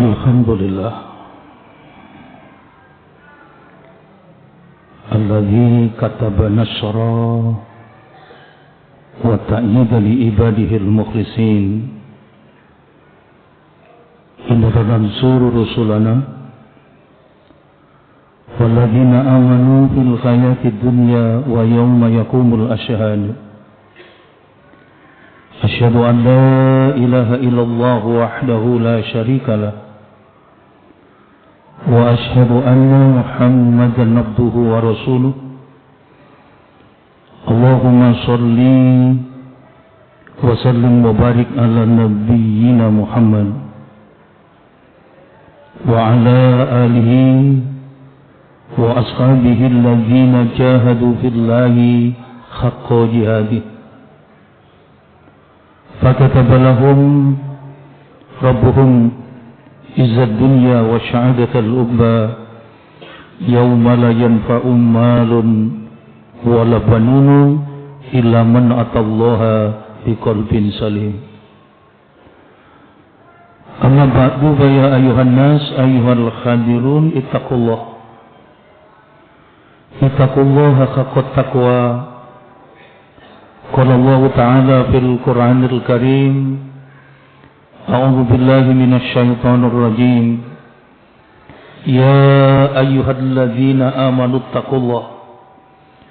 Alhamdulillah alladzi kataba nasra wa ta'yida li ibadihi al-mukhlisin inna nansuru rusulana walladzina amanu fil hayati dunya wa yawma yaqumul ashhad asyhadu an la ilaha illallah wahdahu la syarika lah wa asyhadu anna Muhammadan abduhu wa rasuluh. Allahumma shalli wa sallim wa barik ala nabiyyina Muhammad wa ala alihi wa ashabihi alladhina jahadu fillahi haqqa jihadih. Fakataba lahum rabbuhum izzad dunya wa sya'adatal uqba yawma la yanfa'u malun wa la banun illa man atallaha biqalbin salim. Amma ba'du fa ya ayuhan nas ayyuhal khadirun ittaqullaha haqqa taqwa. Qala Allah Ta'ala fil Qur'anil Karim A'udzu billahi minasy syaithanir rajim. Ya ayyuhalladzina amanu taqullaha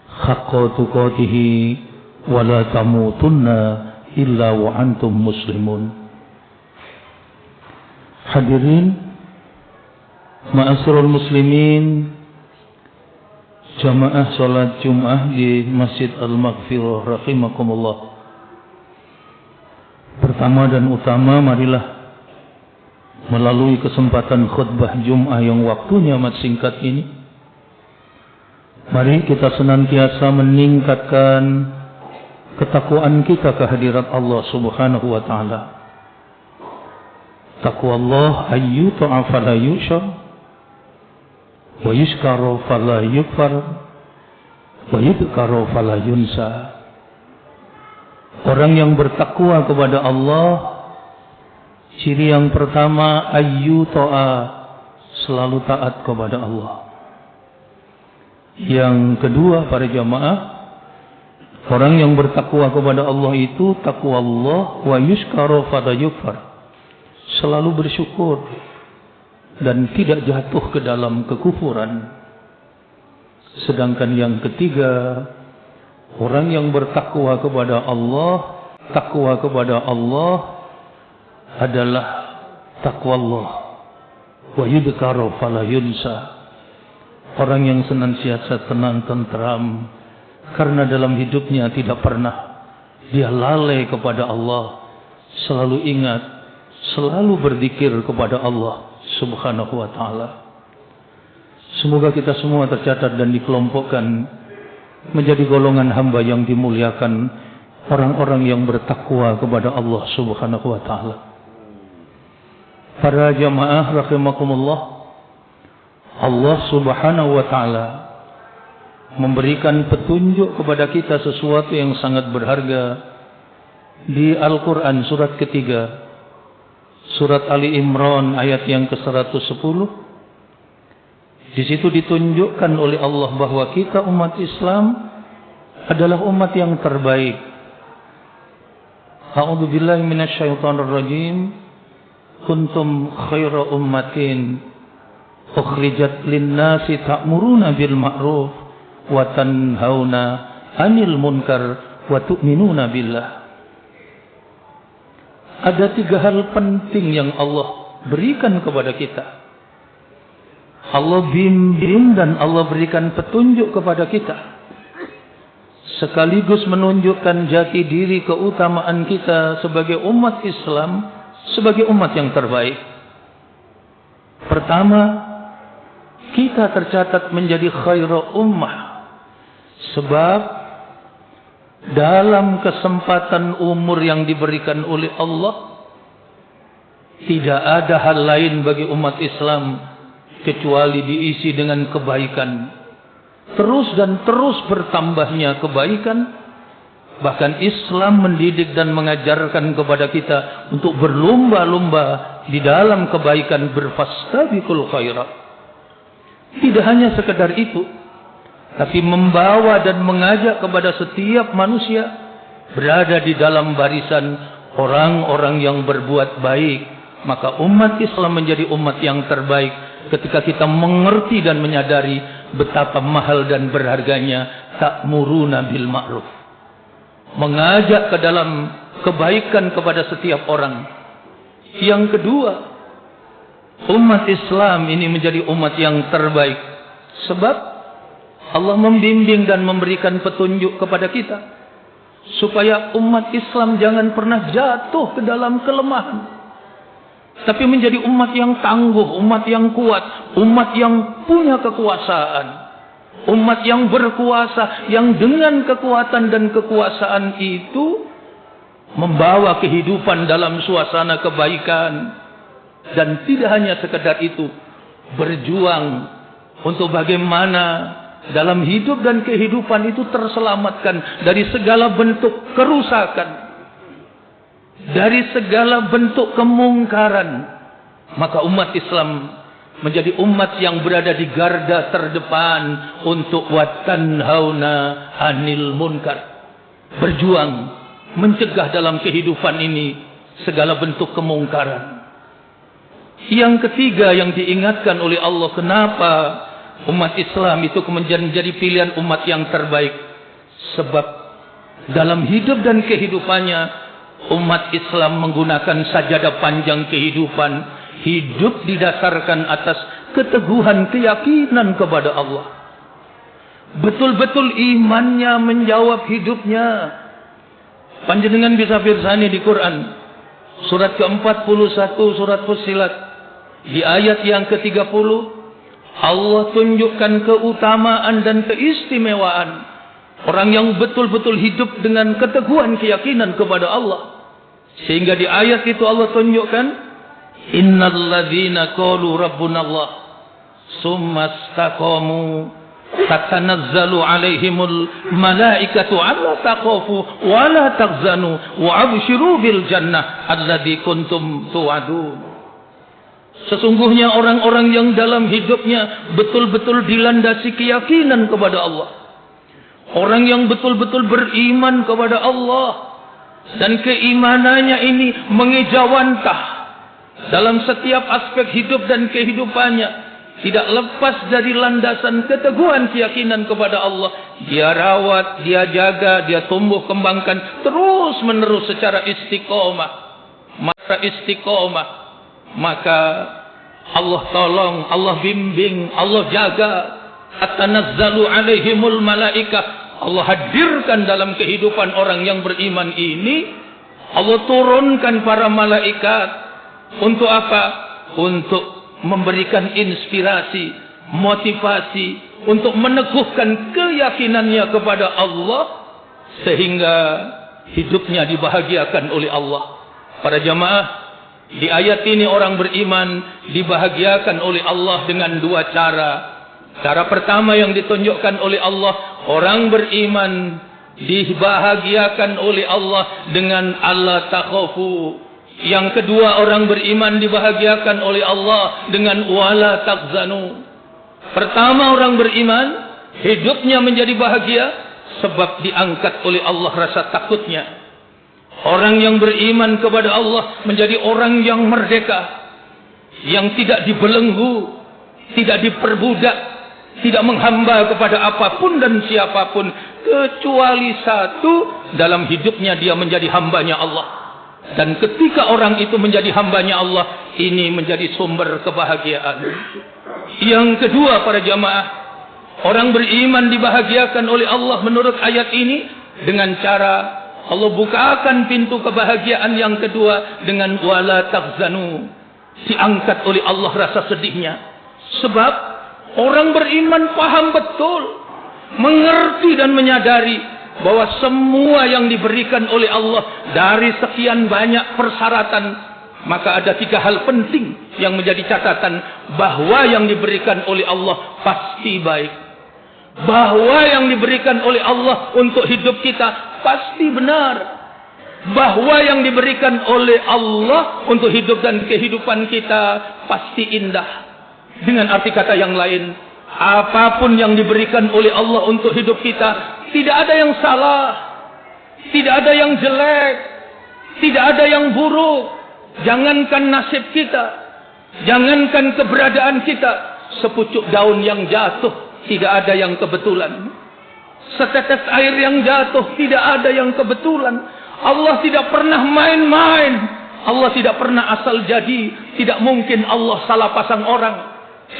haqqa tuqatih wa la tamutunna illa wa antum muslimun. Hadirin ma'asyiral muslimin, jamaah salat Jumat di Masjid Al-Maghfirah rahimakumullah. Pertama dan utama, marilah melalui kesempatan khutbah Jum'ah yang waktunya amat singkat ini, mari kita senantiasa meningkatkan ketakwaan kita kehadirat Allah Subhanahu wa Ta'ala. Taqwa Allah ayyuta'a fala yushar wa yushkaru fala yukfar wa yudhkaru fala yunsa. Orang yang bertakwa kepada Allah, ciri yang pertama ayyuta'a, selalu taat kepada Allah. Yang kedua, para jamaah, orang yang bertakwa kepada Allah itu takwa Allah wa yushkaru fala yukfar, selalu bersyukur dan tidak jatuh ke dalam kekufuran. Sedangkan yang ketiga, orang yang bertakwa kepada Allah, takwa kepada Allah adalah takwa Allah wa yudhkaru fala yunsa. Orang yang senantiasa tenang tentram karena dalam hidupnya tidak pernah dia lalai kepada Allah, selalu ingat, selalu berzikir kepada Allah Subhanahu wa Ta'ala. Semoga kita semua tercatat dan dikelompokkan menjadi golongan hamba yang dimuliakan, orang-orang yang bertakwa kepada Allah Subhanahu wa Ta'ala. Para jamaah rahimakumullah, Allah Subhanahu wa Ta'ala memberikan petunjuk kepada kita sesuatu yang sangat berharga di Al-Quran surat ketiga, surat Ali Imran ayat yang ke-110. Di situ ditunjukkan oleh Allah bahwa kita umat Islam adalah umat yang terbaik. A'udzu billahi minasy syaithanir rajim. Kuntum khaira ummatin ukhrijat lin-nasi ta'muruna bil ma'ruf wa tanhauna 'anil munkar wa tu'minuna billah. Ada 3 hal penting yang Allah berikan kepada kita. Allah bimbing dan Allah berikan petunjuk kepada kita, sekaligus menunjukkan jati diri keutamaan kita sebagai umat Islam, sebagai umat yang terbaik. Pertama, kita tercatat menjadi khairu ummah, sebab dalam kesempatan umur yang diberikan oleh Allah, tidak ada hal lain bagi umat Islam kecuali diisi dengan kebaikan. Terus dan terus bertambahnya kebaikan Bahkan Islam mendidik dan mengajarkan kepada kita untuk berlomba-lomba di dalam kebaikan, berfastabiqul khairat. Tidak hanya sekedar itu, tapi membawa dan mengajak kepada setiap manusia berada di dalam barisan orang-orang yang berbuat baik. Maka umat Islam menjadi umat yang terbaik ketika kita mengerti dan menyadari betapa mahal dan berharganya ta'muruna bil ma'ruf, mengajak ke dalam kebaikan kepada setiap orang. Yang kedua, umat Islam ini menjadi umat yang terbaik sebab Allah membimbing dan memberikan petunjuk kepada kita supaya umat Islam jangan pernah jatuh ke dalam kelemahan, tapi menjadi umat yang tangguh, umat yang kuat, umat yang punya kekuasaan, umat yang berkuasa, yang dengan kekuatan dan kekuasaan itu membawa kehidupan dalam suasana kebaikan. Dan tidak hanya sekedar itu, berjuang untuk bagaimana dalam hidup dan kehidupan itu terselamatkan dari segala bentuk kerusakan, dari segala bentuk kemungkaran. Maka umat Islam menjadi umat yang berada di garda terdepan untuk watanhauna anil munkar, berjuang mencegah dalam kehidupan ini segala bentuk kemungkaran. Yang ketiga yang diingatkan oleh Allah, kenapa umat Islam itu menjadi pilihan umat yang terbaik? Sebab dalam hidup dan kehidupannya umat Islam menggunakan sajadah panjang kehidupan, hidup didasarkan atas keteguhan keyakinan kepada Allah. Betul-betul imannya menjawab hidupnya. Panjenengan bisa pirsani di Quran surat ke-41 surat Fussilat di ayat yang ke-30, Allah tunjukkan keutamaan dan keistimewaan orang yang betul-betul hidup dengan keteguhan keyakinan kepada Allah. Sehingga di ayat itu Allah tunjukkan, innal ladzina qalu rabbunallah summa istaqamu tatanazzalu alaihimul malaikatu alla taqafu wa la tahzanu wa abshiru bil jannah allati kuntum tu'adun. Sesungguhnya orang-orang yang dalam hidupnya betul-betul dilandasi keyakinan kepada Allah, orang yang betul-betul beriman kepada Allah, dan keimanannya ini mengejawantah dalam setiap aspek hidup dan kehidupannya, tidak lepas dari landasan keteguhan keyakinan kepada Allah. Dia rawat, dia jaga, dia tumbuh kembangkan terus menerus secara istiqomah. Maka Allah tolong, Allah bimbing, Allah jaga. Atanazzalu alaihimul malaikah, Allah hadirkan dalam kehidupan orang yang beriman ini. Allah turunkan para malaikat untuk apa? Untuk memberikan inspirasi, motivasi, untuk meneguhkan keyakinannya kepada Allah sehingga hidupnya dibahagiakan oleh Allah. Para jamaah, di ayat ini orang beriman dibahagiakan oleh Allah dengan dua cara. Cara pertama yang ditunjukkan oleh Allah, orang beriman dibahagiakan oleh Allah dengan alla takhafu. Yang kedua, orang beriman dibahagiakan oleh Allah dengan wala tahzanu. Pertama, orang beriman hidupnya menjadi bahagia sebab diangkat oleh Allah rasa takutnya. Orang yang beriman kepada Allah menjadi orang yang merdeka, yang tidak dibelenggu, tidak diperbudak, tidak menghamba kepada apapun dan siapapun, kecuali satu, dalam hidupnya dia menjadi hambanya Allah. Dan ketika orang itu menjadi hambanya Allah, ini menjadi sumber kebahagiaan. Yang kedua, para jamaah, orang beriman dibahagiakan oleh Allah menurut ayat ini dengan cara Allah bukakan pintu kebahagiaan yang kedua dengan wala tahzanu. Diangkat oleh Allah rasa sedihnya. Sebab orang beriman paham betul, mengerti dan menyadari bahwa semua yang diberikan oleh Allah dari sekian banyak persyaratan, maka ada tiga hal penting yang menjadi catatan bahwa yang diberikan oleh Allah pasti baik. Bahwa yang diberikan oleh Allah untuk hidup kita pasti benar. Bahwa yang diberikan oleh Allah untuk hidup dan kehidupan kita pasti indah. Dengan arti kata yang lain, apapun yang diberikan oleh Allah untuk hidup kita, tidak ada yang salah, tidak ada yang jelek, tidak ada yang buruk. Jangankan nasib kita, jangankan keberadaan kita, sepucuk daun yang jatuh, tidak ada yang kebetulan. Setetes air yang jatuh, tidak ada yang kebetulan. Allah tidak pernah main-main. Allah tidak pernah asal jadi. Tidak mungkin Allah salah pasang orang.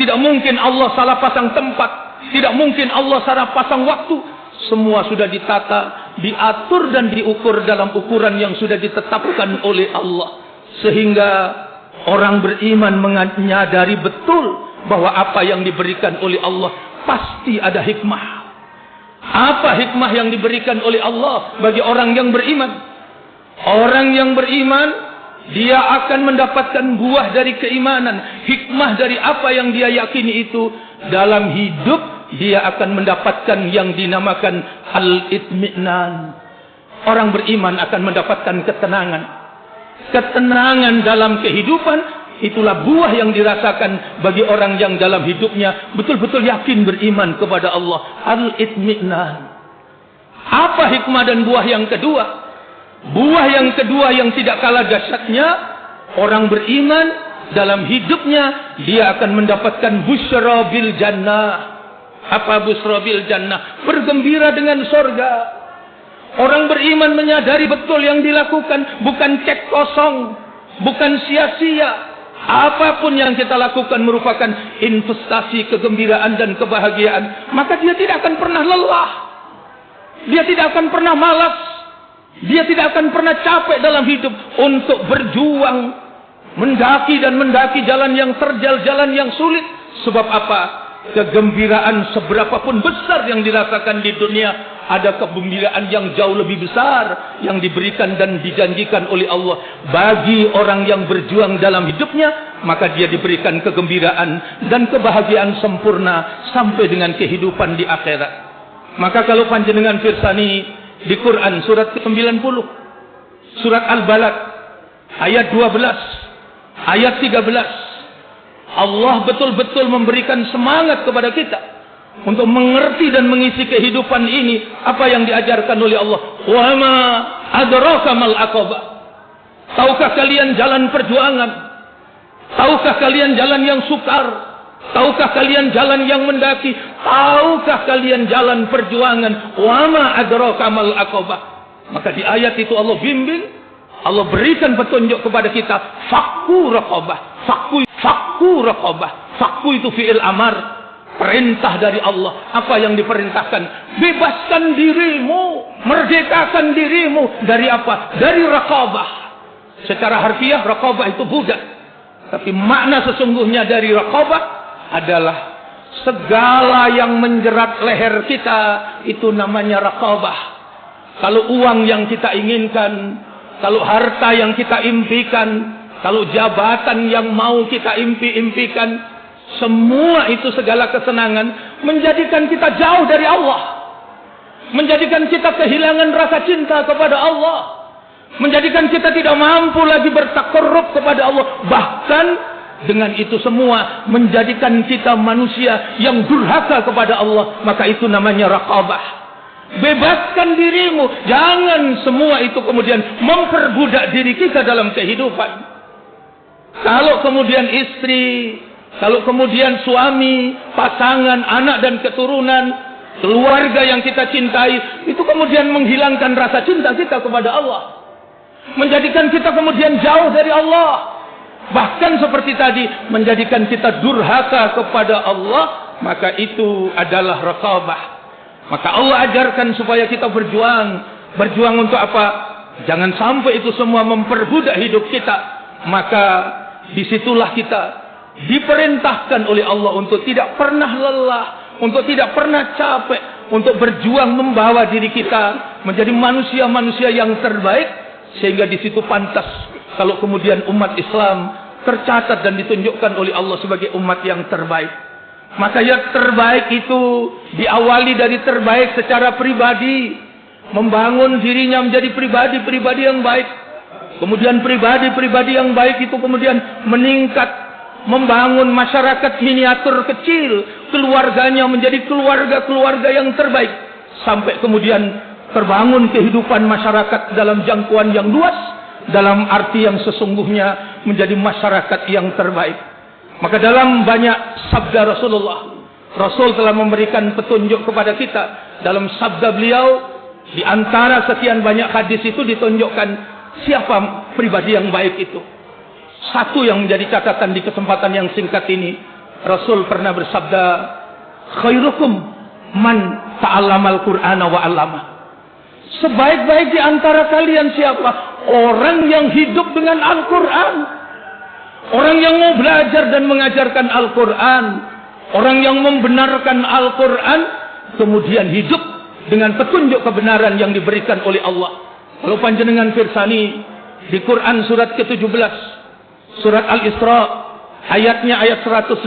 Tidak mungkin Allah salah pasang tempat. Tidak mungkin Allah salah pasang waktu. Semua sudah ditata, diatur dan diukur dalam ukuran yang sudah ditetapkan oleh Allah. Sehingga orang beriman menyadari betul bahwa apa yang diberikan oleh Allah pasti ada hikmah. Apa hikmah yang diberikan oleh Allah bagi orang yang beriman? Orang yang beriman, dia akan mendapatkan buah dari keimanan. Hikmah dari apa yang dia yakini itu. Dalam hidup, dia akan mendapatkan yang dinamakan al-itmi'nan. Orang beriman akan mendapatkan ketenangan. Ketenangan dalam kehidupan, itulah buah yang dirasakan bagi orang yang dalam hidupnya betul-betul yakin beriman kepada Allah. Al-itmi'nan. Apa hikmah dan buah yang kedua? Buah yang kedua yang tidak kalah dahsyatnya, orang beriman dalam hidupnya dia akan mendapatkan busyra bil jannah. Apa busyra bil jannah? Bergembira dengan surga. Orang beriman menyadari betul yang dilakukan bukan cek kosong, bukan sia-sia. Apapun yang kita lakukan merupakan investasi kegembiraan dan kebahagiaan. Maka dia tidak akan pernah lelah. Dia tidak akan pernah malas. Dia tidak akan pernah capek dalam hidup untuk berjuang. Mendaki dan mendaki jalan yang terjal, jalan yang sulit. Sebab apa? Kegembiraan seberapapun besar yang dirasakan di dunia, ada kegembiraan yang jauh lebih besar yang diberikan dan dijanjikan oleh Allah bagi orang yang berjuang dalam hidupnya. Maka dia diberikan kegembiraan dan kebahagiaan sempurna sampai dengan kehidupan di akhirat. Maka kalau panjenengan pirsani di Quran surat ke-90, surat Al-Balad ayat 12, ayat 13, Allah betul-betul memberikan semangat kepada kita untuk mengerti dan mengisi kehidupan ini apa yang diajarkan oleh Allah. Wa ma adraka mal aqabah. Tahukah kalian jalan perjuangan? Tahukah kalian jalan yang sukar? Tahukah kalian jalan yang mendaki? Tahukah kalian jalan perjuangan? Wa ma adraka mal aqabah. Maka di ayat itu Allah bimbing, Allah berikan petunjuk kepada kita. Fakku raqabah. Fakku raqabah. Fakku itu fi'il amar, perintah dari Allah. Apa yang diperintahkan? Bebaskan dirimu, merdekakan dirimu dari apa? Dari raqabah. Secara harfiah raqabah itu budak. Tapi makna sesungguhnya dari raqabah adalah segala yang menjerat leher kita, itu namanya raqabah. Kalau uang yang kita inginkan, kalau harta yang kita impikan, kalau jabatan yang mau kita impi-impikan, semua itu segala kesenangan menjadikan kita jauh dari Allah, menjadikan kita kehilangan rasa cinta kepada Allah, menjadikan kita tidak mampu lagi bertakarrub kepada Allah. Bahkan dengan itu semua menjadikan kita manusia yang durhaka kepada Allah. Maka itu namanya raqabah. Bebaskan dirimu. Jangan semua itu kemudian memperbudak diri kita dalam kehidupan. Kalau kemudian istri, kalau kemudian suami, pasangan, anak dan keturunan, keluarga yang kita cintai, itu kemudian menghilangkan rasa cinta kita kepada Allah, menjadikan kita kemudian jauh dari Allah. Bahkan seperti tadi, menjadikan kita durhaka kepada Allah, maka itu adalah raqabah. Maka Allah ajarkan supaya kita berjuang. Berjuang untuk apa? Jangan sampai itu semua memperbudak hidup kita. Maka disitulah kita diperintahkan oleh Allah untuk tidak pernah lelah, untuk tidak pernah capek, untuk berjuang membawa diri kita menjadi manusia-manusia yang terbaik. Sehingga di situ pantas kalau kemudian umat Islam tercatat dan ditunjukkan oleh Allah sebagai umat yang terbaik. Maka yang terbaik itu diawali dari terbaik secara pribadi. membangun dirinya menjadi pribadi-pribadi yang baik. Kemudian pribadi-pribadi yang baik itu kemudian meningkat, membangun masyarakat miniatur kecil, keluarganya menjadi keluarga-keluarga yang terbaik, sampai kemudian terbangun kehidupan masyarakat dalam jangkauan yang luas, dalam arti yang sesungguhnya menjadi masyarakat yang terbaik. Maka dalam banyak sabda Rasulullah, Rasul telah memberikan petunjuk kepada kita. Dalam sabda beliau, di antara sekian banyak hadis itu ditunjukkan siapa pribadi yang baik itu. Satu yang menjadi catatan di kesempatan yang singkat ini, Rasul pernah bersabda, khairukum man ta'allamal Qur'ana wa 'allama. Sebaik-baik di antara kalian siapa? Orang yang hidup dengan Al-Quran. Orang yang mau belajar dan mengajarkan Al-Quran. Orang yang membenarkan Al-Quran, kemudian hidup dengan petunjuk kebenaran yang diberikan oleh Allah. Kalau panjenengan pirsani di Quran surat ke-17, surat Al-Isra, ayatnya ayat 105,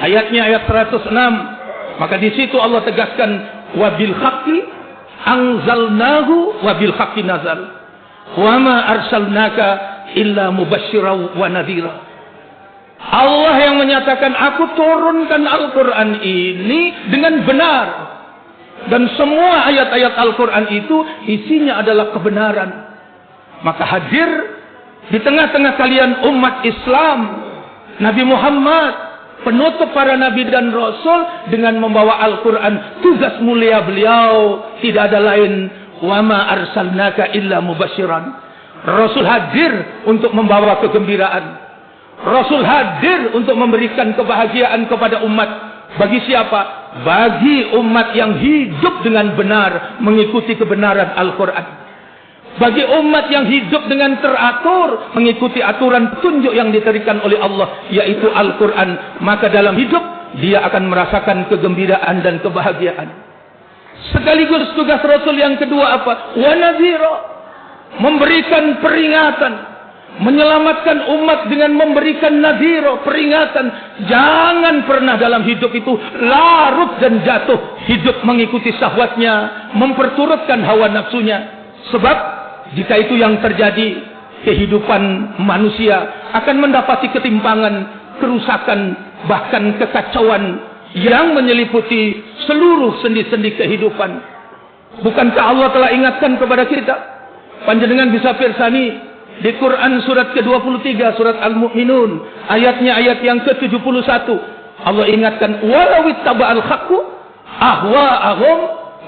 ayatnya ayat 106, maka di situ Allah tegaskan, wabil haqqi anzalnahu wabil haqqi nazal, wa ma arsalnaka illa mubasysyiran wa nadhira. Allah yang menyatakan, aku turunkan Al-Quran ini dengan benar. Dan semua ayat-ayat Al-Quran itu isinya adalah kebenaran. Maka hadir di tengah-tengah kalian umat Islam, Nabi Muhammad, penutup para nabi dan rasul, dengan membawa Al-Quran. Tugas mulia beliau tidak ada lain, wa ma arsalnaka illa mubasysyiran. Rasul hadir untuk membawa kegembiraan. Rasul hadir untuk memberikan kebahagiaan kepada umat. Bagi siapa? Bagi umat yang hidup dengan benar, mengikuti kebenaran Al-Quran. Bagi umat yang hidup dengan teratur, mengikuti aturan petunjuk yang diberikan oleh Allah, yaitu Al-Quran. Maka dalam hidup, dia akan merasakan kegembiraan dan kebahagiaan. Sekaligus tugas Rasul yang kedua apa? Wa nadhira. Memberikan peringatan. Menyelamatkan umat dengan memberikan nadhira, peringatan. Jangan pernah dalam hidup itu larut dan jatuh, hidup mengikuti syahwatnya, memperturutkan hawa nafsunya. Sebab jika itu yang terjadi, kehidupan manusia akan mendapati ketimpangan, kerusakan, bahkan kekacauan yang menyeliputi seluruh sendi-sendi kehidupan. Bukankah Allah telah ingatkan kepada kita? Panjenengan bisa pirsani di Quran surat ke-23, surat Al-Mu'minun, ayatnya ayat yang ke-71. Allah ingatkan, walau ittaba'al haqqu ahwa'ahum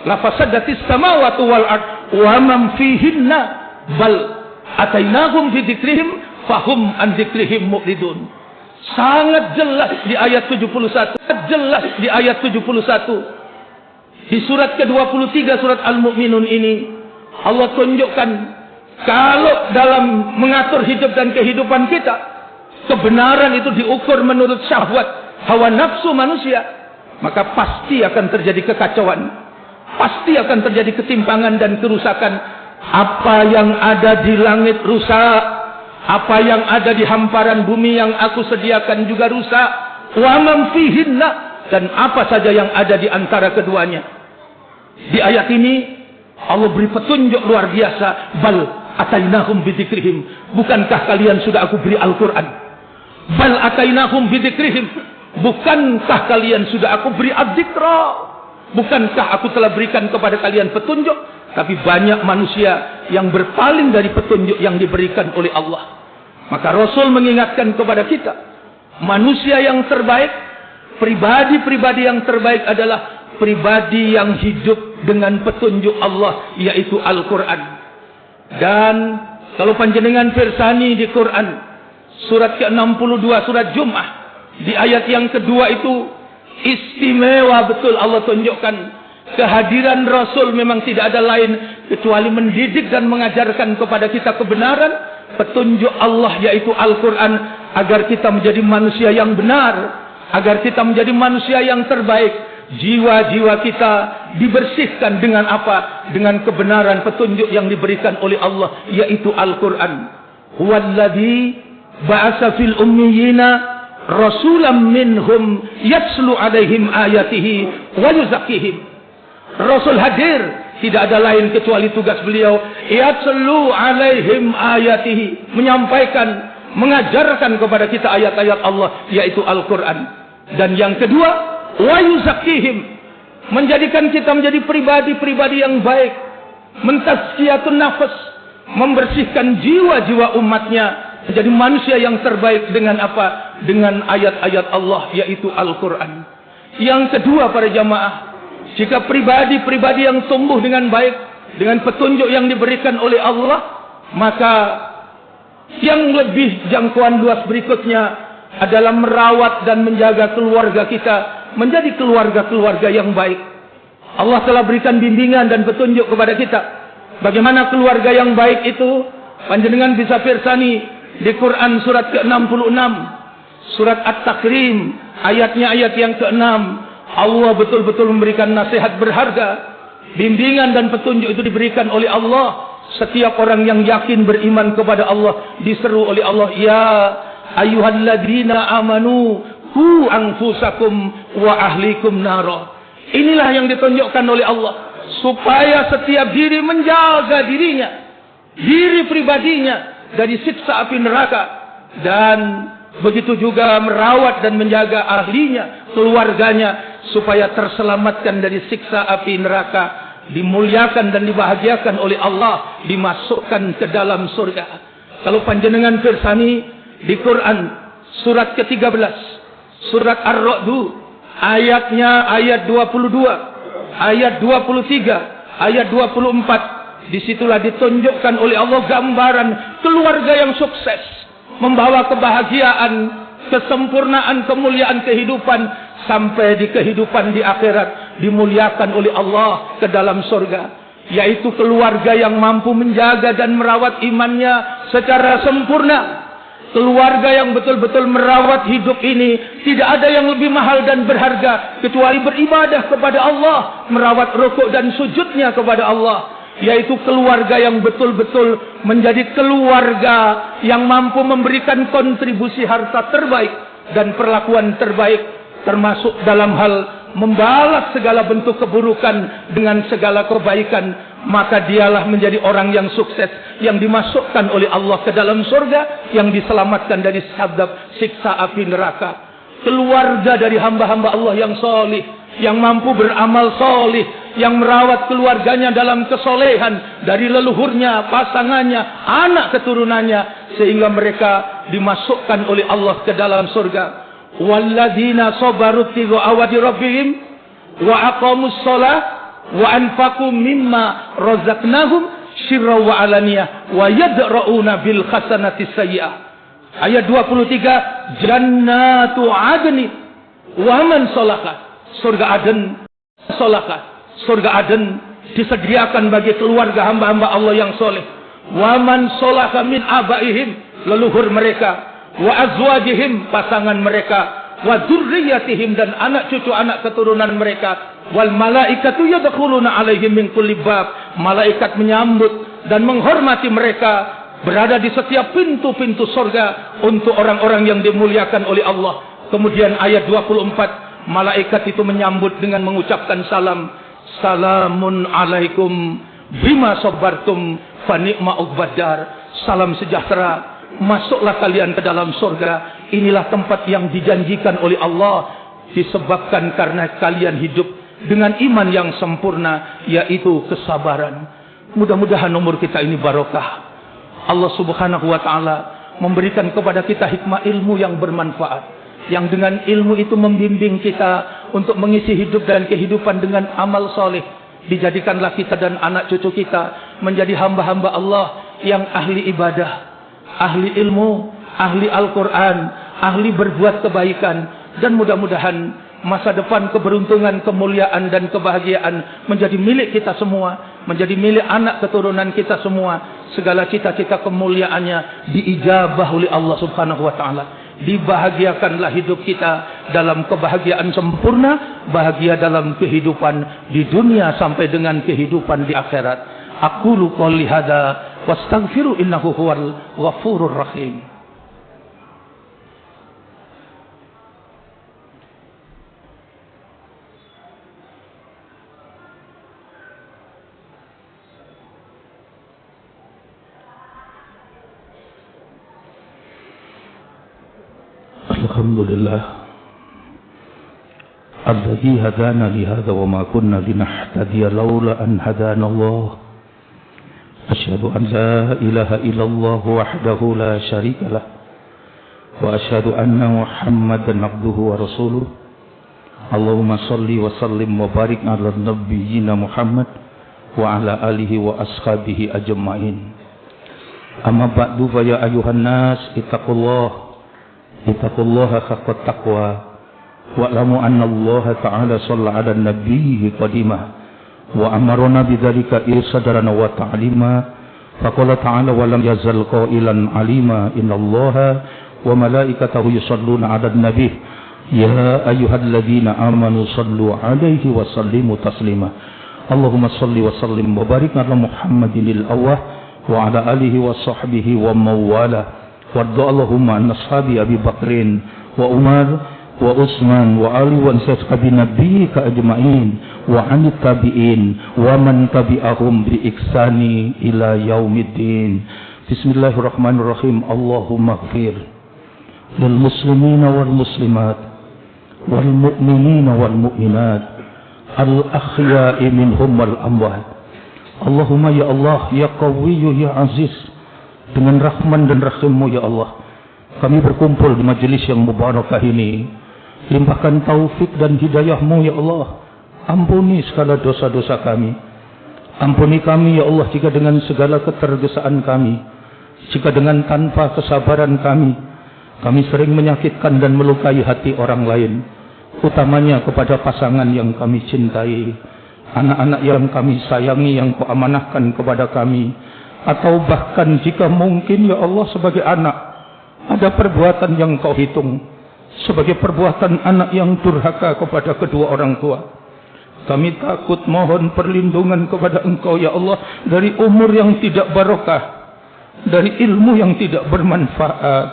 lafasadatis samawati wal ard wa man fihinna bal atainahum bi dzikrihim fahum an dzikrihim mu'ridun. Sangat jelas di ayat 71. Jelas di ayat 71. Di surat ke-23 surat Al-Mu'minun ini Allah tunjukkan, kalau dalam mengatur hidup dan kehidupan kita, kebenaran itu diukur menurut syahwat, hawa nafsu manusia, maka pasti akan terjadi kekacauan. Pasti akan terjadi ketimpangan dan kerusakan. Apa yang ada di langit rusak. Apa yang ada di hamparan bumi yang aku sediakan juga rusak. Wa man fihinna. Dan apa saja yang ada di antara keduanya. Di ayat ini Allah beri petunjuk luar biasa. Bal atainahum bidzikrihim. Bukankah kalian sudah aku beri Al-Quran? Bal atainahum bidzikrihim. Bukankah kalian sudah aku beri adzikra? Bukankah aku telah berikan kepada kalian petunjuk? Tapi banyak manusia yang berpaling dari petunjuk yang diberikan oleh Allah. Maka Rasul mengingatkan kepada kita, manusia yang terbaik, pribadi-pribadi yang terbaik adalah pribadi yang hidup dengan petunjuk Allah, yaitu Al-Quran. Dan kalau panjenengan pirsani di Quran surat ke-62 surat Jum'ah, di ayat yang kedua itu istimewa betul Allah tunjukkan kehadiran Rasul. Memang tidak ada lain kecuali mendidik dan mengajarkan kepada kita kebenaran, petunjuk Allah yaitu Al-Quran, agar kita menjadi manusia yang benar, agar kita menjadi manusia yang terbaik. Jiwa-jiwa kita dibersihkan dengan apa? Dengan kebenaran petunjuk yang diberikan oleh Allah, yaitu Al-Quran. Huwallazi ba'asa fil ummiyina rasulam minhum yatslu alaihim ayatihi wa yuzakkihim. Rasul hadir tidak ada lain kecuali tugas beliau yatlu alaihim ayatihi, menyampaikan, mengajarkan kepada kita ayat-ayat Allah, yaitu Al-Quran. Dan yang kedua, wa yuzakkihim, menjadikan kita menjadi pribadi-pribadi yang baik, mentazkiyatun nafas, membersihkan jiwa-jiwa umatnya, menjadi manusia yang terbaik dengan apa? Dengan ayat-ayat Allah, yaitu Al-Quran. Yang kedua para jamaah, jika pribadi-pribadi yang tumbuh dengan baik, dengan petunjuk yang diberikan oleh Allah, maka yang lebih jangkauan luas berikutnya adalah merawat dan menjaga keluarga kita menjadi keluarga-keluarga yang baik. Allah telah berikan bimbingan dan petunjuk kepada kita. Bagaimana keluarga yang baik itu? Panjenengan bisa pirsani di Quran surat ke-66, surat At-Takrim, ayatnya ayat yang ke-6. Allah betul-betul memberikan nasihat berharga. Bimbingan dan petunjuk itu diberikan oleh Allah. Setiap orang yang yakin beriman kepada Allah diseru oleh Allah, ya ayyuhalladzina amanu qu anfusakum wa ahlikum nara. Inilah yang ditunjukkan oleh Allah, supaya setiap diri menjaga dirinya, diri pribadinya dari siksa api neraka, dan begitu juga merawat dan menjaga ahlinya, keluarganya, supaya terselamatkan dari siksa api neraka, dimuliakan dan dibahagiakan oleh Allah, dimasukkan ke dalam surga. Kalau panjenengan pirsani di Quran surat ke-13, surat Ar-Ra'd, ayatnya ayat 22, ayat 23, ayat 24, disitulah ditunjukkan oleh Allah gambaran keluarga yang sukses, membawa kebahagiaan, kesempurnaan, kemuliaan kehidupan, sampai di kehidupan di akhirat dimuliakan oleh Allah ke dalam surga, yaitu keluarga yang mampu menjaga dan merawat imannya secara sempurna. Keluarga yang betul-betul merawat hidup ini, tidak ada yang lebih mahal dan berharga kecuali beribadah kepada Allah, merawat rukuk dan sujudnya kepada Allah, yaitu keluarga yang betul-betul menjadi keluarga yang mampu memberikan kontribusi harta terbaik dan perlakuan terbaik, termasuk dalam hal membalas segala bentuk keburukan dengan segala kebaikan. Maka dialah menjadi orang yang sukses, yang dimasukkan oleh Allah ke dalam surga, yang diselamatkan dari azab siksa api neraka. Keluarga dari hamba-hamba Allah yang solih, yang mampu beramal solih, yang merawat keluarganya dalam kesolehan dari leluhurnya, pasangannya, anak keturunannya, sehingga mereka dimasukkan oleh Allah ke dalam surga. Walladzina sabaru ibtigha'a wajhi rabbihim wa aqamus shalah wa anfaqu mimma razaqnahum sirran wa alaniyah wa yadra'una bil hasanati sayyi'ah. Ayat 23, jannatu adni wa man salaka, surga Aden, salaka, surga Aden disediakan bagi keluarga hamba-hamba Allah yang soleh. Wa man salaka min abaihim, leluhur mereka, wa azwajihim, pasangan mereka, wa dzurriyyatihim, dan anak cucu anak keturunan mereka, wal malaikatu yadkhuluna alaihim min kulli bab, malaikat menyambut dan menghormati mereka, berada di setiap pintu-pintu surga untuk orang-orang yang dimuliakan oleh Allah. Kemudian ayat 24, malaikat itu menyambut dengan mengucapkan salam, salamun alaikum bima sabartum fa ni'ma uqbadar, salam sejahtera, masuklah kalian ke dalam surga. Inilah tempat yang dijanjikan oleh Allah, disebabkan karena kalian hidup dengan iman yang sempurna, yaitu kesabaran. Mudah-mudahan umur kita ini barokah. Allah Subhanahu wa ta'ala memberikan kepada kita hikmah ilmu yang bermanfaat, yang dengan ilmu itu membimbing kita untuk mengisi hidup dan kehidupan dengan amal soleh. Dijadikanlah kita dan anak cucu kita menjadi hamba-hamba Allah yang ahli ibadah, ahli ilmu, ahli Al-Quran, ahli berbuat kebaikan. Dan mudah-mudahan masa depan keberuntungan, kemuliaan dan kebahagiaan menjadi milik kita semua, menjadi milik anak keturunan kita semua. Segala cita-cita kemuliaannya diijabah oleh Allah Subhanahu wa ta'ala. Dibahagiakanlah hidup kita dalam kebahagiaan sempurna, bahagia dalam kehidupan di dunia sampai dengan kehidupan di akhirat. Aqulu qouli hadza wastaghfiru innahu huwal ghafurur rahim. Alhamdulillah alladzi hadana li hadza wa ma kunna linahtadiya laula an hadana Allah. Asyhadu an la ilaha illallah wahdahu la syarika lah wa asyhadu anna Muhammadan abduhu wa rasuluh. Allahumma shalli wa sallim wa barik ala nabiyyina Muhammad wa ala alihi wa ashabihi ajma'in. Amma ba'du fa ya ayuhan nas ittaqullaha haqqa taqwa wa'lamu anna Allah ta'ala shalla 'ala nabiyhi qadimah wa amarna bidzalika irsadan wa ta'lima. Faqala ta'ala wa lam yazal qailan 'alima innallaha wa malaikatahu yusholluna 'alan nabiy ya ayyuhalladzina amanu shallu 'alaihi wa sallimu taslima. Allahumma shalli wa sallim wa barik ala Muhammadinil awwah wa ala alihi wa sahbihi wa mawala. Warda Allahumma an ashabi Abi Bakrin wa Umar wa Utsman wa Ali wa ashabi nabiyyika ajma'in wa anit tabi'in wa man tabi'ahum bi ihsani ila yaumiddin. Bismillahirrahmanirrahim. Allahumma ighfir lil muslimina wal muslimat wal mu'minina wal mu'minat al akhya'i minhum wal amwat. Allahumma ya Allah ya Qawiyyu ya Aziz, dengan rahman dan rahimmu ya Allah, kami berkumpul di majelis yang mubarakah ini. Limpahkan taufik dan hidayahmu ya Allah. Ampuni segala dosa-dosa kami. Ampuni kami ya Allah jika dengan segala ketergesaan kami, jika dengan tanpa kesabaran kami sering menyakitkan dan melukai hati orang lain, utamanya kepada pasangan yang kami cintai, anak-anak yang kami sayangi yang Kau amanahkan kepada kami. Atau bahkan jika mungkin ya Allah sebagai anak ada perbuatan yang Kau hitung sebagai perbuatan anak yang durhaka kepada kedua orang tua. Kami takut mohon perlindungan kepada Engkau ya Allah dari umur yang tidak barokah, dari ilmu yang tidak bermanfaat,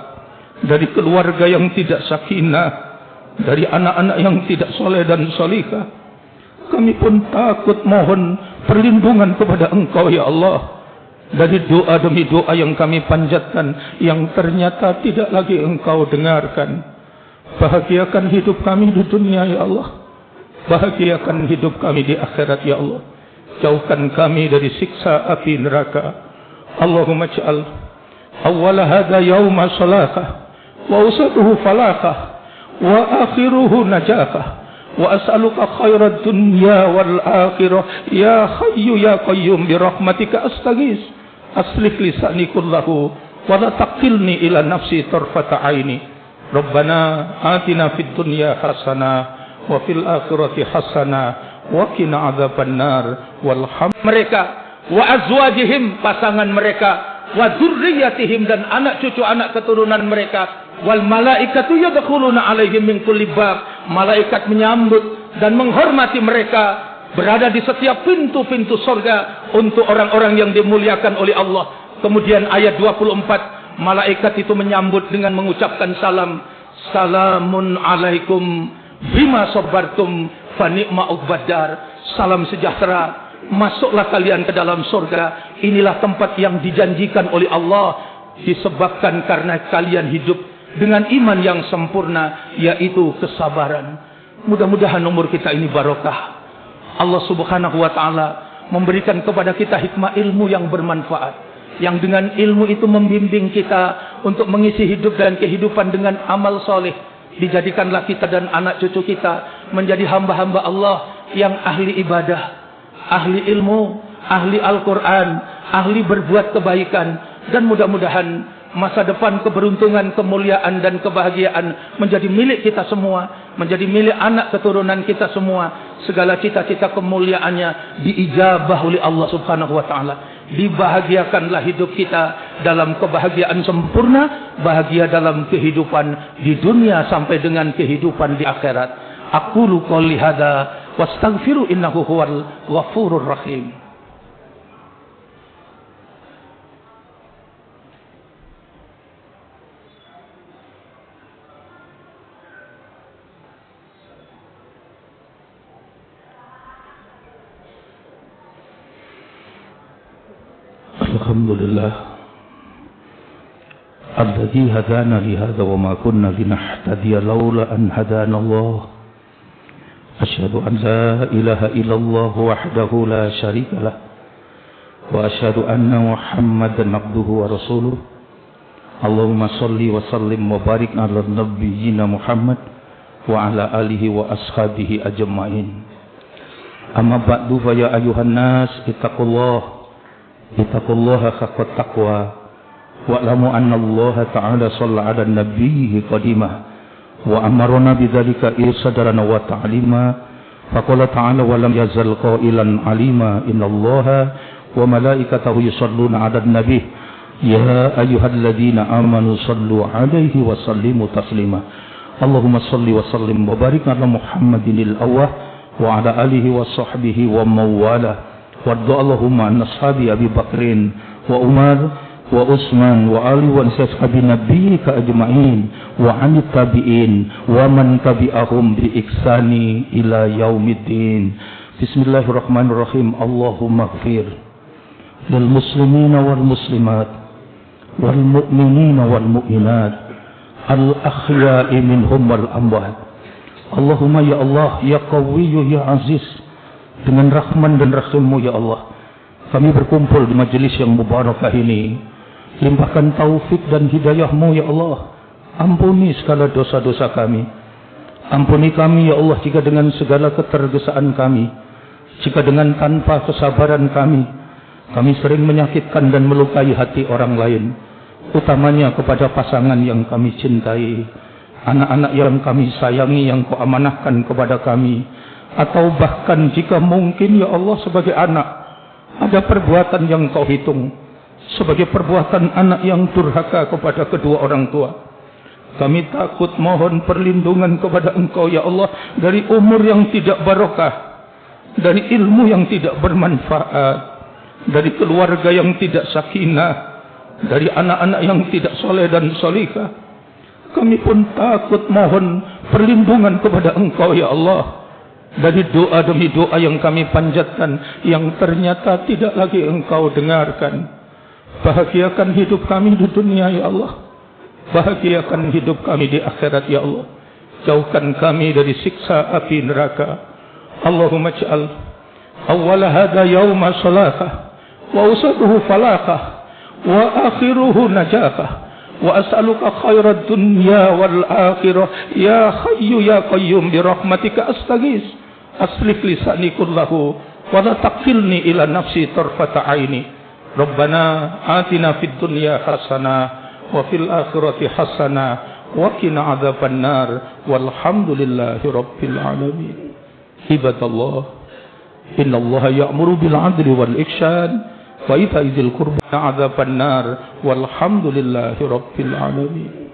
dari keluarga yang tidak sakinah, dari anak-anak yang tidak soleh dan solihah. Kami pun takut mohon perlindungan kepada Engkau ya Allah dari doa demi doa yang kami panjatkan yang ternyata tidak lagi Engkau dengarkan. Bahagiakan hidup kami di dunia ya Allah, bahagiakan hidup kami di akhirat ya Allah. Jauhkan kami dari siksa api neraka. Allahumma ja'al awwala hadha yawma salakah wa usaduhu falakah wa akhiruhu najakah wa as'aluka khairat dunya wal akhirah ya hayyu ya qayyum bi rahmatika astaghis aslih lisani kullahu wa la taqilni ila nafsi tarfata aini. Rabbana atina fid dunya hasanah wa fil akhirati hasanah wa qina adzabannar walham mereka wa azwajihim pasangan mereka wa dzurriyyatihim dan anak cucu anak keturunan mereka. Wal malaikatu yadkhuluna alaihim min kulli bab, malaikat menyambut dan menghormati mereka berada di setiap pintu-pintu surga untuk orang-orang yang dimuliakan oleh Allah. Kemudian ayat 24, malaikat itu menyambut dengan mengucapkan salam, salamun alaikum bima sabartum fa ni'ma uqbadar. Salam sejahtera, masuklah kalian ke dalam surga. Inilah tempat yang dijanjikan oleh Allah disebabkan karena kalian hidup dengan iman yang sempurna, yaitu kesabaran. Mudah-mudahan umur kita ini barokah. Allah subhanahu wa ta'ala memberikan kepada kita hikmah ilmu yang bermanfaat, yang dengan ilmu itu membimbing kita untuk mengisi hidup dan kehidupan dengan amal soleh. Dijadikanlah kita dan anak cucu kita menjadi hamba-hamba Allah yang ahli ibadah, ahli ilmu, ahli Al-Quran, ahli berbuat kebaikan. Dan mudah-mudahan masa depan keberuntungan, kemuliaan dan kebahagiaan menjadi milik kita semua, menjadi milik anak keturunan kita semua. Segala cita-cita kemuliaannya diijabah oleh Allah subhanahu wa ta'ala. Dibahagiakanlah hidup kita dalam kebahagiaan sempurna, bahagia dalam kehidupan di dunia sampai dengan kehidupan di akhirat. Aqulu qouli hadza wastaghfiru innahu huwal ghafurur rahim. Alhamdulillah الذي هدانا لهذا وما كنا لنهتدي لولا أن هدانا الله أشهد أن لا إله إلا الله وحده لا شريك له وأشهد أن محمدا عبده ورسوله اللهم صل وسلم وبارك على نبينا محمد وعلى آله وأصحابه أجمعين أما بعد فيا أيها الناس اتقوا الله حق التقوى واعلموا أن الله تعالى صلى على النبي قديما وأمرنا بذلك إرشادا وتعليما فقال تعالى ولم يزل قائلا عليما إن الله وملائكته يصلون على النبي يا أيها الذين آمنوا صلوا عليه وسلموا تسليما اللهم صل وسلم وبارك على محمد الأول وعلى آله وصحبه ومن والاه وارض اللهم عن أصحاب أبي بكر وعمر وعثمان وعلي وعن أصحاب نبيك أجمعين وعن التابعين ومن تبعهم بإحسان إلى يوم الدين بسم الله الرحمن الرحيم اللهم اغفر للمسلمين والمسلمات والمؤمنين والمؤمنات الأحياء منهم والأموات Allahumma ya Allah, ya Qawiyyu, ya Aziz, dengan rahman dan rahimmu ya Allah, kami berkumpul di majelis yang mubarakah ini. Limpahkan taufik dan hidayahmu ya Allah. Ampuni segala dosa-dosa kami. Ampuni kami ya Allah jika dengan segala ketergesaan kami, jika dengan tanpa kesabaran kami sering menyakitkan dan melukai hati orang lain, utamanya kepada pasangan yang kami cintai, anak-anak yang kami sayangi yang kau amanahkan kepada kami, atau bahkan jika mungkin ya Allah sebagai anak ada perbuatan yang kau hitung sebagai perbuatan anak yang durhaka kepada kedua orang tua. Kami takut mohon perlindungan kepada Engkau ya Allah dari umur yang tidak barokah, dari ilmu yang tidak bermanfaat, dari keluarga yang tidak sakinah, dari anak-anak yang tidak soleh dan solihah. Kami pun takut mohon perlindungan kepada Engkau ya Allah dari doa demi doa yang kami panjatkan yang ternyata tidak lagi Engkau dengarkan. Bahagiakan hidup kami di dunia ya Allah, bahagiakan hidup kami di akhirat ya Allah. Jauhkan kami dari siksa api neraka. Allahumma ij'al awwala hadha yawma salakah wa usaduhu falakah wa akhiruhu najakah wa as'aluka khairat dunya wal akhirah ya hayyu ya qayyum bi rahmatika astaghis aslih lisani kullahu wa la taqilni ila nafsi tarfata aini rabbana atina fid dunya hasanah wa fil akhirati hasanah wa qina adzaban nar walhamdulillahi rabbil alamin ibadallah innallaha ya'muru bil 'adli wal ihsan wa ita'i dzil qurba adzaban nar walhamdulillahi rabbil alamin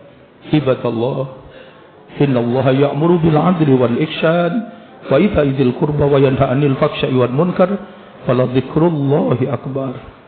ibadallah innallaha ya'muru bil 'adli wal ihsan wa ita'i dzil qurba wa yanha 'anil fahsya'i wal munkar wa la dzikrullahi akbar.